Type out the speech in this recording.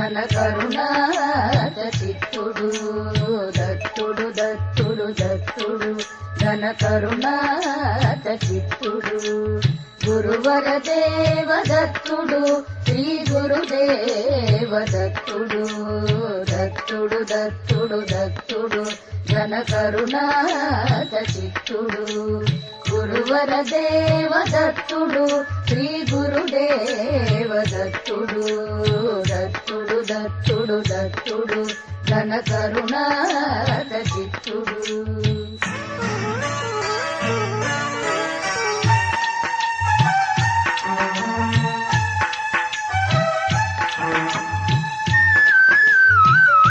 ఘన కరుణాత చిత్తుడు దత్తుడు దత్తుడు దత్తుడు ఘన కరుణాత చిత్తుడు గురువర దేవ దత్తుడు శ్రీ గురుదేవ దత్తుడు దత్తుడు దత్తుడు దత్తుడు ఘన కరుణాత చిత్తుడు గురువర దేవ దత్తుడు శ్రీ గురుదేవ దత్తుడు దత్తుడు దత్తుడు దత్తుడు ఘన కరుణాత చిత్తుడు